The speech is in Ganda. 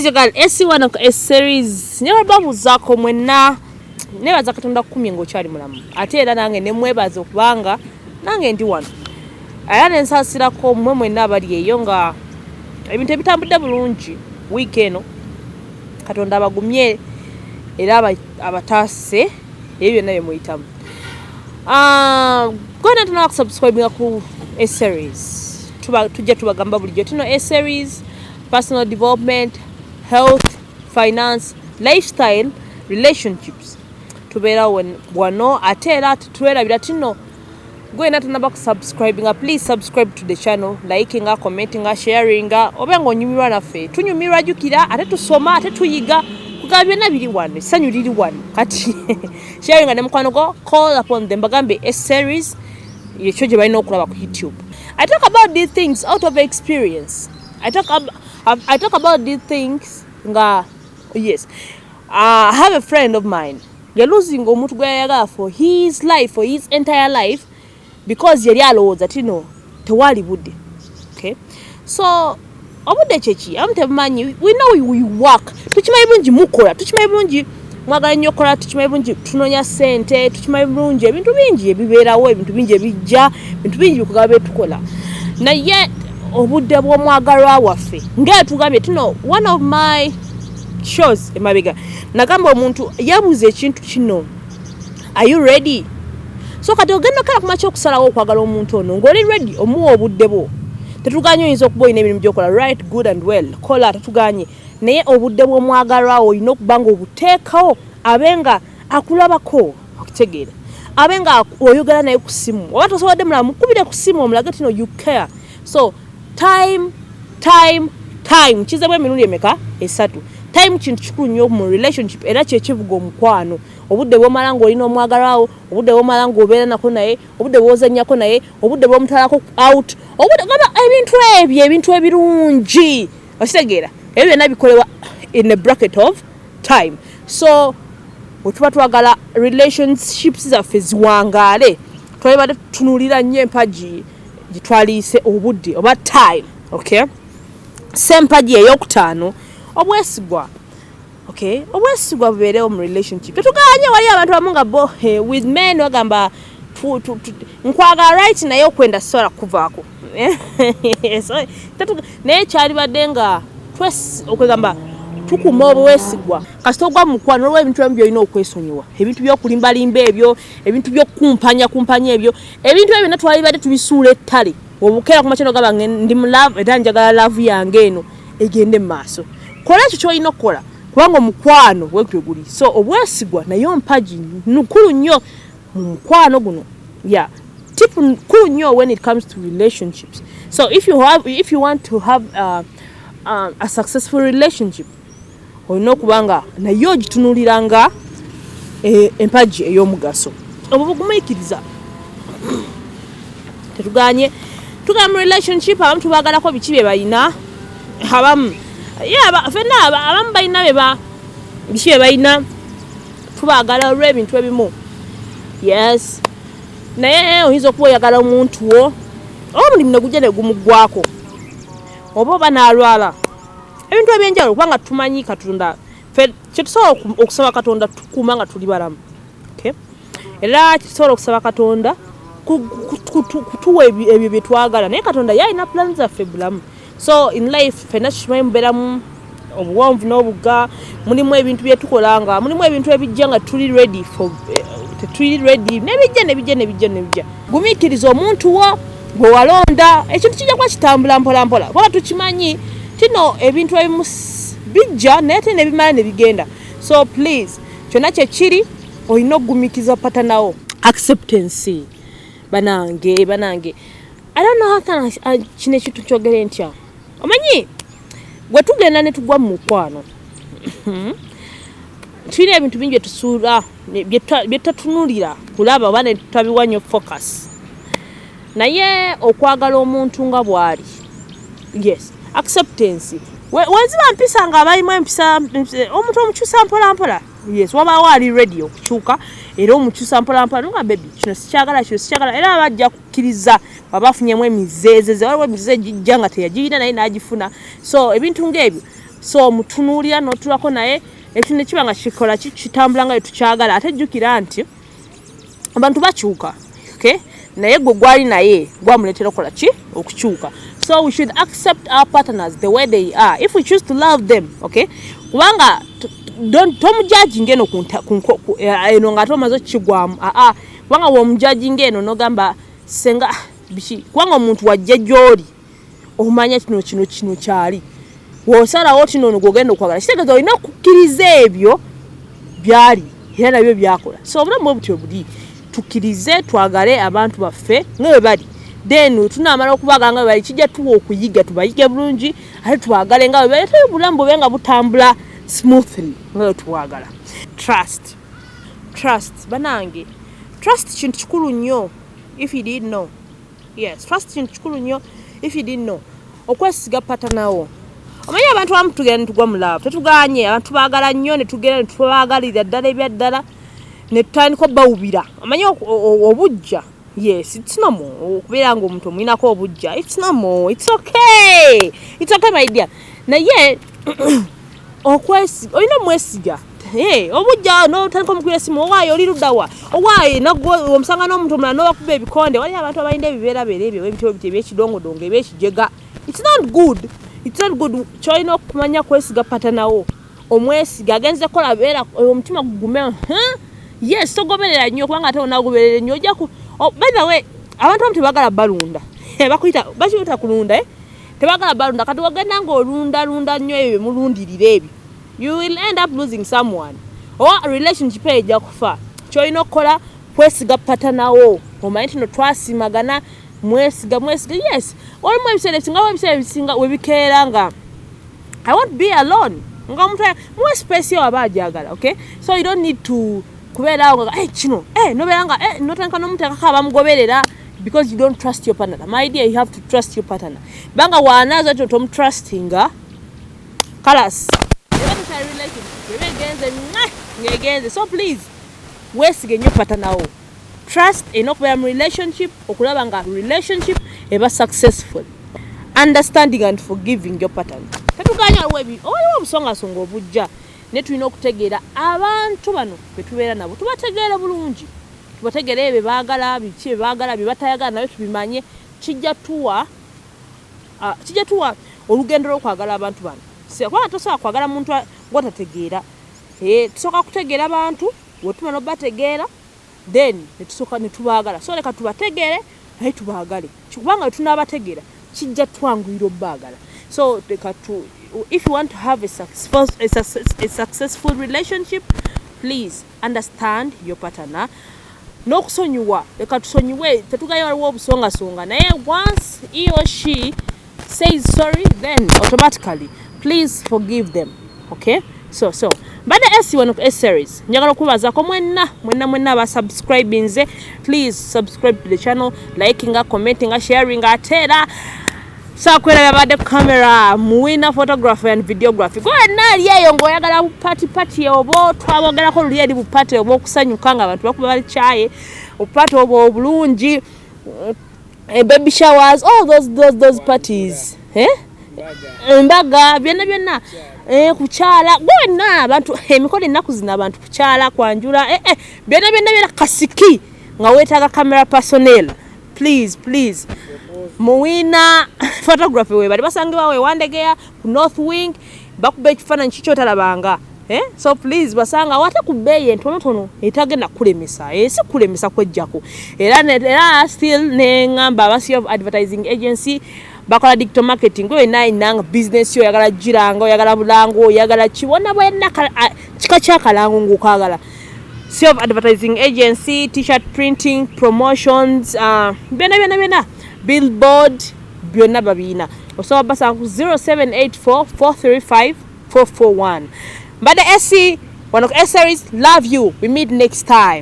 jagal S1 ko series never babuzako mwenna nebaza Katonda 10 ng'okyali mulamu ate era nange ne mwebaza okubanga nange ndi wano aya nensasirako mmwe mwenna abali eyo nga ebintu ebitambudde bulungi week eno Katonda abagumye era abataase ebyo byonna bye muyitamu gonna tuna subscribe ku a series tujja tubagamba bulijjo tino a series personal development health finance lifestyle relationships tubeera wano ate era tuwerabira tino gwena tunaba kusubscribinga please subscribe to the channel likinga commentinga sharinga oba ng'onyumirwa naffe tunyumirwa jukira ate tusoma ate tuyiga kugaba byonna biri wano essanyu liri wano kati sharinga ne mukwano go call upon them bagambe a series yekyo gye balina okulaba ku YouTube. I talk about these things out of experience. I talk about these things nga yes. I have a friend of mine. You're losing omuntu gwe yayagala for his life, for his entire life because yali alowooza tino tewali budde. Okay? So obudde kyeki amutemanyi we know we work. Tukimanyi bungi mukola, tukimanyi bungi mwagala nnyo kola, tukimanyi bungi tunonya ssente, tukimanyi bulungi ebintu bingi ebibeerawo, ebintu bingi ebijja, ebintu bingi bikugaba betukola. Naye obudde bw'omwagalwa waffe ng'etugambye tino one of my shows emabega nagamba omuntu yabuze ekintu kino are you ready so kati ogenda kala kumacha okusalawo okwagala omuntu ono ng'oli ready omuwa obudde bwo tetuganye oyinza okuba olina emirimu gy'okola right good and well kola tetuganye naye obudde bw'omwagalwa olina okuba nga obuteekawo abenga akulabako okitegeera abenga oyogera naye ku ssimu oba tosobodde mulamu mukubire ku ssimu omulage tino you care so time kizabwe emirundi emeka esatu time kintu kikulu nnyo mu relationship era kye kivuga omukwano obudde bw'omala ng'olina omwagalwawo obudde bw'omala ng'obeera nako naye obudde bw'ozannyako naye obudde bw'omutalako out obudde gaba ebintu ebirungi okitegeera ebyo byonna bikolebwa in a bracket of time so bwe tuba twagala relationships zaffe ziwangaale twalibadde tutunuulira nnyo empagi gitwaliise obudde oba time okay sempagi ey'okutaano obwesigwa okay obwesigwa bubeerewo mu relationship tetuganye wali abantu bamu nga bo with men bagamba nkwagala right naye okwenda sola kuvaako naye kyali badde nga okwegamba tukuma obwesigwa kasita ogwa mukwano olwo ebintu ebimu byolina okwesonyiwa ebintu by'okulimbalimba ebyo ebintu by'okukumpanya ebyo ebintu ebyo byonna twalibadde tubisuula ettale obukeera ku makino gaba ndi mu love era njagala love yange eno egende mu maaso kola ekyo kyolina okukola kubanga omukwano wegwe guli so obwesigwa naye mpagi nkulu nnyo mu mukwano guno yeah tip nkulu nnyo when it comes to relationships so if you want to have a successful relationship olina okubanga naye ogitunuuliranga empagi ey'omugaso obwo bugumuyikiriza tetuganye tugamba mu relationship abamu tubagalako biki bye balina abamu fenna abamu balina biki bye balina tubagala olw'ebintu ebimu yes naye oyinza okuba oyagala omuntu wo oba omulimu ne gujja ne gumuggwako oba n'alwala ebintu ebyenjawulo kubanga tumanyi Katonda kyetusobola okusaba Katonda tukuuma nga tuli balamu okay era kyetusobola okusaba Katonda kutuwa ebyo bye twagala naye Katonda yalina plans zaffe bulamu so in life fenna tukimanyi mubeeramu obuwanvu n'obugga mulimu ebintu bye tukola nga mulimu ebintu ebijja nga tuli ready nebijja gumiikiriza omuntu wo gwe walonda ekintu kijja kuba kitambula mpolampola kuba tukimanyi tino ebintu ebimu bijja naye ate ne bimala ne bigenda so please kyonna kye kiri olina okugumiikiriza patanawo acceptance banange I don't know how can kino ekintu kyogere ntya omanyi gwe tugenda ne tugwa mu mukwano tulina ebintu bingi byetusuula byetutatunulira kulaba oba ne tutabiwa nnyo focus naye okwagala omuntu nga bw'ali yes acceptance weziba mpisa nga abayimu empisa omuntu omukyusa mpolampola yes wabaawo ali ready okukyuka era omukyusa mpolampola nunga baby kino sikyagala era abajja kukkiriza abafunyemu emizeezeze waliwo emizeeze gijja nga teyagirina naye n'agifuna so ebintu ng'ebyo so mutunuulira n'otulako naye ekintu ne kiba nga kikola kitambula nga tukyagala ate jjukira nti abantu bakyuka okay naye gwe gwali naye gwamuleetera okukola ki okukyuka so we should accept our partners the way they are if we choose to love them okay kubanga tomujudging eno eno nga tomaze okikigwamu kubanga w'omujudging eno n'ogamba senga biki kubanga omuntu wajja gy'oli omanya kino kyali w'osalawo ti noono gw'ogenda okwagala kitegeeza olina okukkiriza ebyo byali era nabyo byakola so obulamu bwe butyo buli tukkirize twagale abantu baffe nga bwe bali then tunaamala okubaagala nga bwe bali kijja tuwa okuyiga tubayige bulungi ate twagale nga bwe bali ate obulamu bwe nga butambula smoothly nga bwe tuwagala trust banange trust kintu kikulu nnyo if you didn't know yes trust kintu kikulu nnyo if you didn't know okwesiga patanawo omanyi abantu abamu tugenda ne tugwa mu laavu tetuganye abantu baagala nnyo ne tugenda ne tubagalira ddala ebyaddala ne tutandika obbawubira omanyi obujja yes it's normal okubeera nga omuntu omwinako obujja it's normal it's okay my dear naye okwesiga olina mwesiga obujja n'otandika omukwira esimu owaaye oli luddawa owaaye omusanga n'omuntu omulala n'obakuba ebikonde waliyo abantu abalina ebibeerabeera ebyo ebitabo biti ebyekidongodongo ebyekijega it's not good kyolina okumanya kwesiga patanawo omwesiga agenze kola beera omutima gugume yes togoberera nnyo kubanga ate onagoberera nnyo ojja ku by the way abantu abamu tebagala balunda bakiyita kulunda tebagala balunda kati wagenda ng'olundalunda nnyo ebyo mulundirira ebyo you will end up losing someone or a relationship ejja kufa kyolina okukola kwesiga patanawo omanyi tino twasimagana mwesiga yes olimu ebiseera ebisinga webikeera nga I won't be alone nga omuntu muwe space yo aba ajagala okay so you don't need to kubeera nga kino nobeera nga notandika n'omuteekako abamugoberera because you don't trust your partner my dear you have to trust your partner banga waanaaza kyo tomutrustinga kalas relationship so please weesige nnyo patanawo trust enokubeera mu relationship okulaba nga relationship eba successful understanding and forgiving your partner tetuganya waliwo obusongasonga obujja ne tulina okutegeera abantu bano betubeera nabo tubategeere bulungi tubategeere ebyo baagala biki ebaagala bye batayagala nayo tubimanye kijja tuwa olugendo lw'okwagala abantu bano kubanga tosobola kwagala muntu gwatategeera tusooka kutegeera abantu wetumala obategeera then netusooka netubaagala so leka tubategeere naye tubaagale kubanga wetunaabategeera kijja twanguyira obbaagala so if you want to have a successful relationship please understand your partner n'okusonyiwa leka tusonyiwe tetugaya waliwo obusongasonga naye once he or she says sorry then automatically please forgive them okay so bada wano ku series njagala okubazaako mwenna abasubscribinze please subscribe to the channel likinga commentinga sharinga ate era sakwera yabadde ku camera muwina photography and videography gwenna ali eyo ng'oyagala bupati oba twabogerako luli eri bupati oba okusanyuka nga abantu bakuba bali kyaye obupati oba obulungi baby showers all those parties embaga byonna kukyala gwenna abantu emikolo ennaku zino abantu kukyala kwanjula byonna kasiki nga weetaaga camera personnel please muwina photography we bali basangibwa we wandegeya ku North Wing bakuba ekifaananyi kikyotalabanga so please basanga wate ku bbeeyi entonotono etagenda kulemesa si kulemesa kwejjako era still neŋŋamba abasi of advertising agency bakola digital marketing we nanga business yo oyagala giranga oyagala bulango oyagala kiwona bwenna kika kyakalango ng'okwagala self advertising agency t-shirt printing promotions byonna billboard byonna babiina osobola basanga ku 0784 435 441 mbadde wano ku series love you we meet next time.